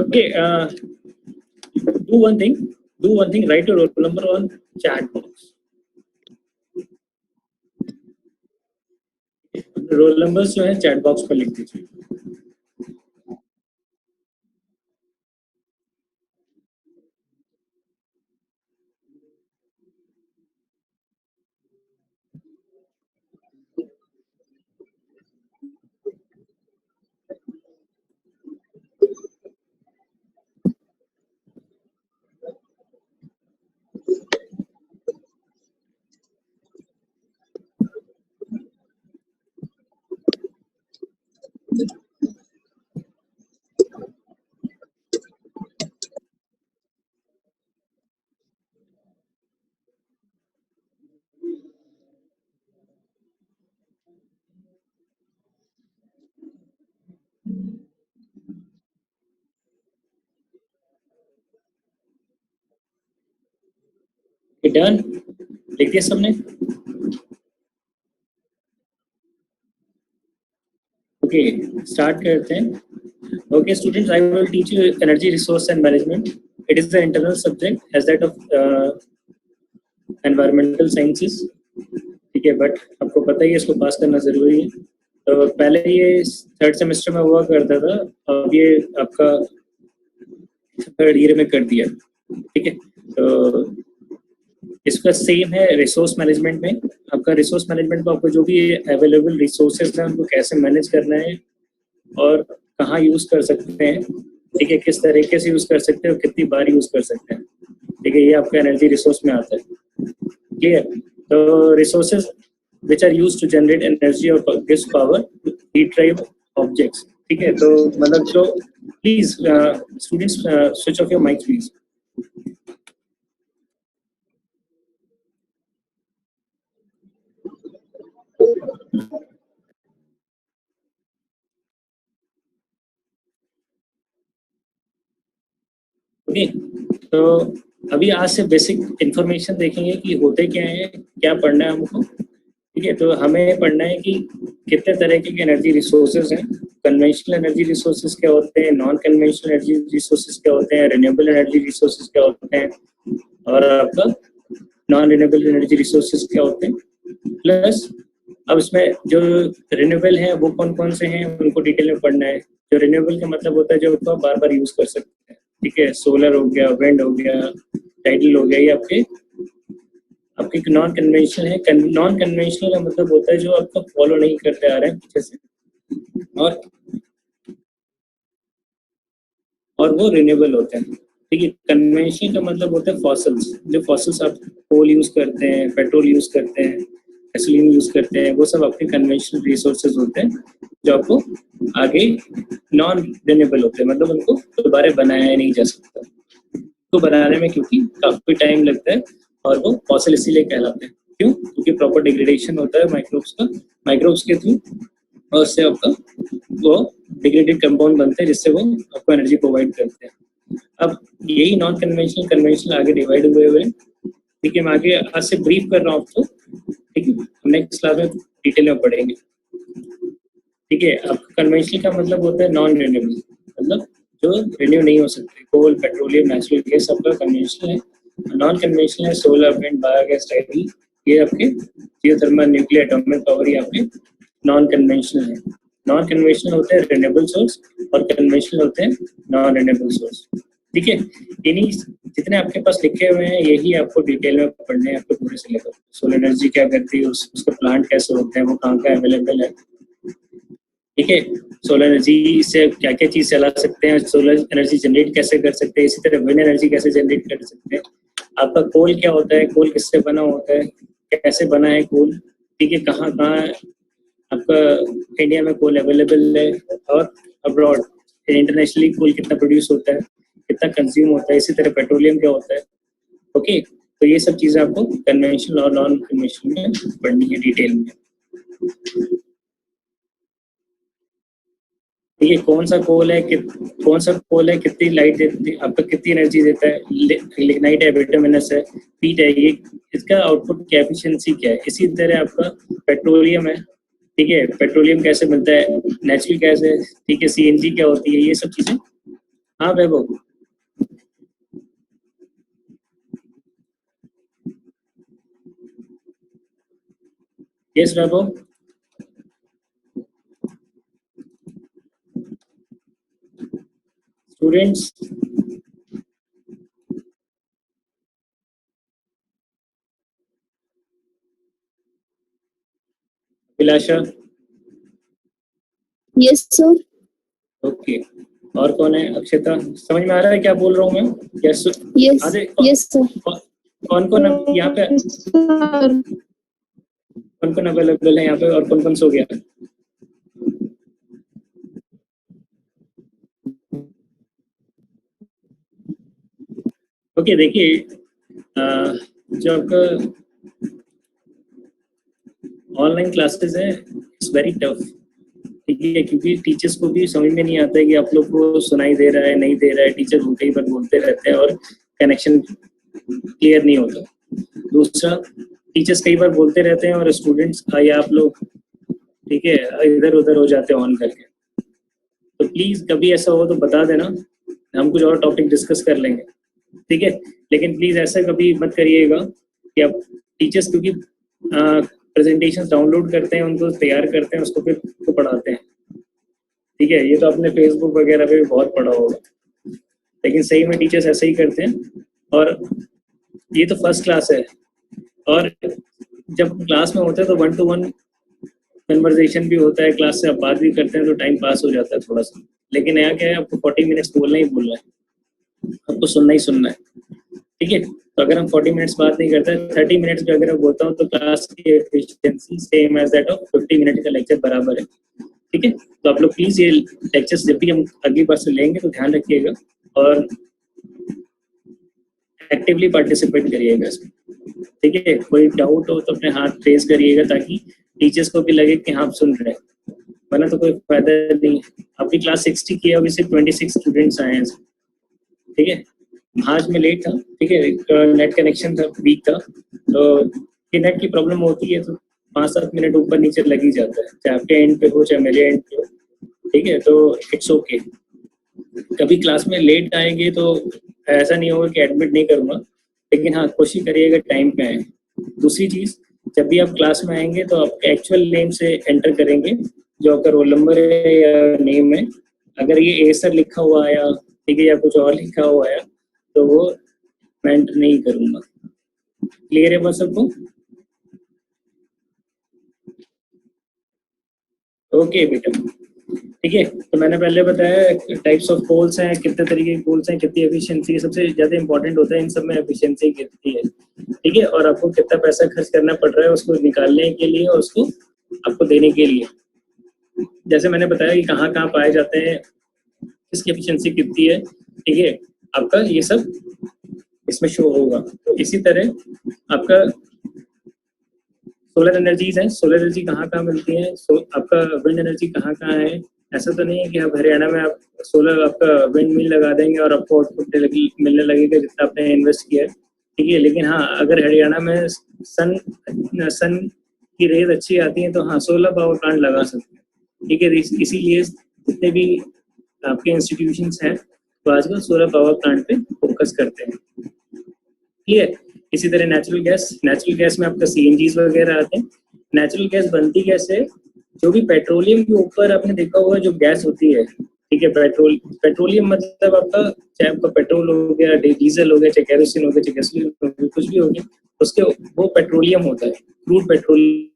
Okay, do one thing. Write your roll number on chat box. Roll numbers जो है chat box पर लिख दीजिए. डन, लिख दिया सबने. ओके, स्टार्ट करते हैं. Okay, students, I will teach you energy resource and management. It is the internal subject as that of environmental sciences. ठीक है, बट आपको पता ही है इसको पास करना जरूरी है. तो पहले ये थर्ड सेमेस्टर में हुआ करता था, अब ये आपका थर्ड ईयर में कर दिया. ठीक है, तो इसका सेम है रिसोर्स मैनेजमेंट में. आपका रिसोर्स मैनेजमेंट में आपको जो भी अवेलेबल रिसोर्सेज हैं उनको कैसे मैनेज करना है और कहाँ यूज कर सकते हैं. ठीक है, किस तरीके से यूज कर सकते हैं और कितनी बार यूज कर सकते हैं. ठीक है, ये आपका एनर्जी रिसोर्स में आता है. ठीक है, तो resources which are use to generate energy और gives power to heat drive objects. ठीक है, तो मतलब जो please students switch off your mic please. Okay, तो अभी आज से बेसिक इंफॉर्मेशन देखेंगे कि होते क्या है, क्या पढ़ना है हमको. ठीक है, तो हमें पढ़ना है कि कितने तरह के एनर्जी रिसोर्सेज हैं. कन्वेंशनल एनर्जी रिसोर्सेज क्या होते हैं, नॉन कन्वेंशनल एनर्जी रिसोर्सेज क्या होते हैं, रिन्यूएबल एनर्जी रिसोर्सेज क्या होते हैं और आपका नॉन रिन्यूएबल एनर्जी रिसोर्सेज क्या होते हैं. प्लस अब इसमें जो रिन्यूएबल हैं वो कौन कौन से हैं उनको डिटेल में पढ़ना है. जो रिन्यूएबल का मतलब होता है जो आपको बार बार यूज कर सकते हैं. ठीक है, सोलर हो गया, विंड हो गया, टाइडल हो गया, ये आपके नॉन कन्वेंशनल है. नॉन कन्वेंशनल का मतलब होता है जो आपका फॉलो नहीं करते आ रहे हैं पीछे से, और वो रिन्यूएबल होते हैं. ठीक है, कन्वेंशनल का मतलब होता है फॉसल्स. जो फॉसल्स आप कोल यूज करते हैं, पेट्रोल यूज करते हैं, गैसोलीन यूज करते हैं, वो सब आपके कन्वेंशनल रिसोर्सेज होते हैं जो आपको आगे नॉन रिन्यूएबल होते हैं. मतलब उनको दोबारा बनाया नहीं जा सकता तो बनाने में, क्योंकि काफी टाइम लगता है और वो फॉसिल इसीलिए कहलाते हैं. क्यों? क्योंकि प्रॉपर डिग्रेडेशन होता है माइक्रोब्स के थ्रू, और उससे आपका वो डिग्रेडेड कंपाउंड बनते हैं जिससे वो आपको एनर्जी प्रोवाइड करते हैं. अब यही नॉन कन्वेंशनल कन्वेंशनल आगे डिवाइड हुए. ठीक है, मैं आगे आज से ब्रीफ कर रहा हूँ आपको. ठीक है, हम नेक्स्ट क्लास में डिटेल में पढ़ेंगे. ठीक है, आपका कन्वेंशनल का मतलब होता है नॉन रिन्यूएबल, मतलब जो रिन्यू नहीं हो सकते. कोल, पेट्रोलियम, नेचुरल गैस आपका कन्वेंशनल है. नॉन कन्वेंशनल है सोलर, विंड, बायोगैस, टाइडल, ये आपके जियोथर्मल, न्यूक्लियर, एटॉमिक पावर, ये आपके नॉन कन्वेंशनल है. नॉन कन्वेंशनल होते हैं रिन्यूएबल सोर्स और कन्वेंशनल होते हैं नॉन रिन्यूएबल सोर्स. ठीक है, इन्हीं जितने आपके पास लिखे हुए हैं यही आपको डिटेल में पढ़ने हैं आपको पूरे सिलेबस. सोलर एनर्जी क्या करती है, उसका प्लांट कैसे होते हैं, वो कहाँ का अवेलेबल है. ठीक है, सोलर एनर्जी से क्या क्या चीज चला सकते हैं, सोलर एनर्जी जनरेट कैसे कर सकते हैं, इसी तरह विंड एनर्जी कैसे जनरेट कर सकते हैं. आपका कोल क्या होता है, कोल किससे बना होता है, कैसे बना है कोल. ठीक है, कहाँ कहाँ आपका इंडिया में कोल अवेलेबल है और अब्रॉड इंटरनेशनली कोल कितना प्रोड्यूस होता है, कितना कंज्यूम होता है. इसी तरह पेट्रोलियम क्या होता है. ओके, तो ये सब चीजें आपको कन्वेंशनल और नॉन कन्वेंशनल में पढ़नी है डिटेल में. ठीक है, कौन सा कोल कितनी लाइट देती है, आपका कितनी एनर्जी देता है. लिग्नाइट है, बिटुमिनस है, पीट है, ये इसका आउटपुट की एफिशिएंसी क्या है. इसी तरह आपका पेट्रोलियम है. ठीक है, पेट्रोलियम कैसे बनता है, नेचुरल गैस है. ठीक है, सीएनजी क्या होती है, ये सब चीजें हाँ Vaibhav. Yes Vaibhav. Students. Abhilasha. Yes sir. Okay. और कौन है? अक्षता। समझ में आ रहा है क्या बोल रहा हूँ मैं? यस। यस आधे यस सर। कौन कौन यहाँ पे, सर कौन कौन अवेलेबल है यहाँ पे और कौन कौन सो गया? ओके देखिए, जो आपका ऑनलाइन क्लासेस है इट्स वेरी टफ। ठीक है, क्योंकि टीचर्स को भी समझ में नहीं आता है कि आप लोग को सुनाई दे रहा है नहीं दे रहा है। टीचर कई बार बोलते रहते हैं और कनेक्शन क्लियर नहीं होता। दूसरा, टीचर्स कई बार बोलते रहते हैं और स्टूडेंट्स या आप लोग, ठीक है, इधर उधर हो जाते हैं ऑन करके। तो प्लीज कभी ऐसा हो तो बता देना, हम कुछ और टॉपिक डिस्कस कर लेंगे। ठीक है, लेकिन प्लीज ऐसा कभी मत करिएगा कि आप टीचर्स, क्योंकि प्रेजेंटेशन डाउनलोड करते हैं, उनको तैयार करते हैं, उसको फिर को पढ़ाते हैं। ठीक है, ये तो आपने फेसबुक वगैरह पे भी बहुत पढ़ा होगा, लेकिन सही में टीचर्स ऐसे ही करते हैं। और ये तो फर्स्ट क्लास है, और जब क्लास में होते हैं तो 1 to 1 कन्वर्सेशन भी होता है, क्लास से आप बात भी करते हैं तो टाइम पास हो जाता है थोड़ा सा। लेकिन यहाँ क्या है, आपको 40 मिनट्स बोलना ही बोलना है, आपको सुनना ही सुनना है। ठीक है, तो अगर हम 40 मिनट्स बात नहीं करते, 30 मिनट्स भी अगर मैं बोलता हूँ तो क्लास की efficiency same as that of 50 minute का लेक्चर बराबर है। ठीक है, तो आप लोग प्लीज ये लेक्चर्स जब भी हम अगली बार से लेंगे तो ध्यान रखिएगा और एक्टिवली पार्टिसिपेट करिएगा इसमें। ठीक है, कोई डाउट हो तो अपने हाथ रेज करिएगा ताकि टीचर्स को भी लगे कि हाँ आप सुन रहे हैं, वरना तो कोई फायदा नहीं है। आपकी क्लास 60 की है, अभी सिर्फ 26 स्टूडेंट्स आए हैं। ठीक है, आज मैं लेट था। ठीक है, नेट कनेक्शन था, वीक था, तो ये नेट की प्रॉब्लम होती है तो 5-7 मिनट ऊपर नीचे लग ही जाता है, चाहे आपके एंड पे हो चाहे मेरे एंड पे हो। ठीक है, तो इट्स ओके। कभी क्लास में लेट आएंगे तो ऐसा नहीं होगा कि एडमिट नहीं करूँगा, लेकिन हाँ कोशिश करिएगा टाइम पे आए। दूसरी चीज़, जब भी आप क्लास में आएंगे तो आप एक्चुअल नेम से एंटर करेंगे, जो आपका रोल नंबर है या नेम है। अगर ये ए सर लिखा हुआ आया, ठीक है, या कुछ और लिखा हुआ आया तो वो मैं एंटर नहीं करूँगा। क्लियर है बस सबको? ओके बेटा। ठीक है, तो मैंने पहले बताया टाइप्स ऑफ पोल्स हैं, कितने तरीके के पोल्स हैं, कितनी एफिशिएंसी है। सबसे ज़्यादा इंपॉर्टेंट होता है इन सब में एफिशिएंसी कितनी है। ठीक है, और आपको कितना पैसा खर्च करना पड़ रहा है उसको निकालने के लिए और उसको आपको देने के लिए। जैसे मैंने बताया कि कहाँ कहाँ पाए जाते हैं, किसकी एफिशिएंसी कितनी है। ठीक है, आपका ये सब इसमें शो होगा। तो इसी तरह आपका सोलर एनर्जीज है, सोलर एनर्जी कहाँ कहाँ मिलती है, आपका विंड एनर्जी कहाँ कहाँ है। ऐसा तो नहीं है कि आप हरियाणा में आप सोलर आपका विंड मिल लगा देंगे और आपको आउटपुट मिलने लगेगा जितना आपने इन्वेस्ट किया है। ठीक है, लेकिन हाँ अगर हरियाणा में सन सन की रेज अच्छी आती है तो हाँ सोलर पावर प्लांट लगा सकते हैं। ठीक है, इसीलिए जितने भी आपके इंस्टीट्यूशंस हैं तो आजकल सोलर पावर प्लांट पे फोकस करते हैं। ठीक है, इसी तरह नेचुरल गैस में आपका सीएनजीज वगैरह आते हैं। नेचुरल गैस बनती कैसे? जो भी पेट्रोलियम के ऊपर आपने देखा होगा जो गैस होती है, ठीक है, पेट्रोलियम मतलब आपका, चाहे आपका पेट्रोल हो गया, डीजल हो गया, चाहे केरोसिन हो गया, चाहे गैसोलीन हो गया, कुछ भी हो गया, उसके वो पेट्रोलियम होता है, क्रूड पेट्रोलियम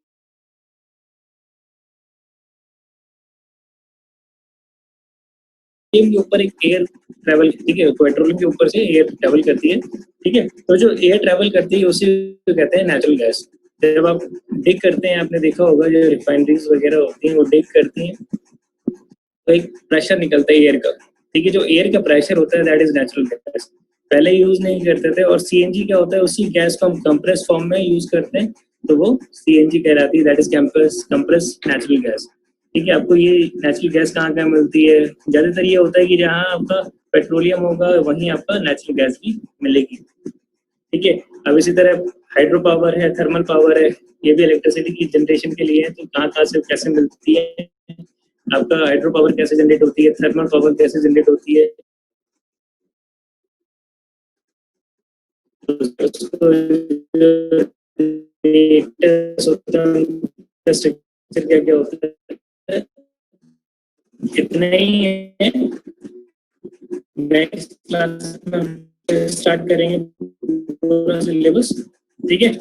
के ऊपर एक एयर ट्रेवल, ठीक है, पेट्रोलियम के ऊपर से एयर ट्रेवल करती है। ठीक है, तो जो एयर ट्रेवल करती है उसी को कहते हैं नेचुरल गैस। जब आप डिग करते हैं, आपने देखा होगा जो रिफाइनरीज वगैरह होती हैं वो डिग करती हैं तो एक प्रेशर निकलता है एयर का। ठीक है, जो एयर का प्रेशर होता है दैट इज नेचुरल गैस। पहले यूज नहीं करते थे। और सीएनजी क्या होता है, उसी गैस को हम कंप्रेस फॉर्म में यूज करते हैं तो वो सीएनजी कहलाती है, that is compress natural gas. ठीक है, आपको ये नेचुरल गैस कहाँ कहाँ मिलती है? ज्यादातर ये होता है कि जहाँ आपका पेट्रोलियम होगा वहीं आपका नेचुरल गैस भी मिलेगी। ठीक है, अब इसी तरह हाइड्रो पावर है, थर्मल पावर है, ये भी इलेक्ट्रिसिटी की जनरेशन के लिए है। तो कहाँ कहाँ से कैसे मिलती है? आपका हाइड्रो पावर कैसे जनरेट होती है, थर्मल पावर कैसे जनरेट होती है, स्ट्रक्चर क्या क्या होता है, इतना ही है। नेक्स्ट क्लास में स्टार्ट करेंगे पूरा सिलेबस, ठीक है।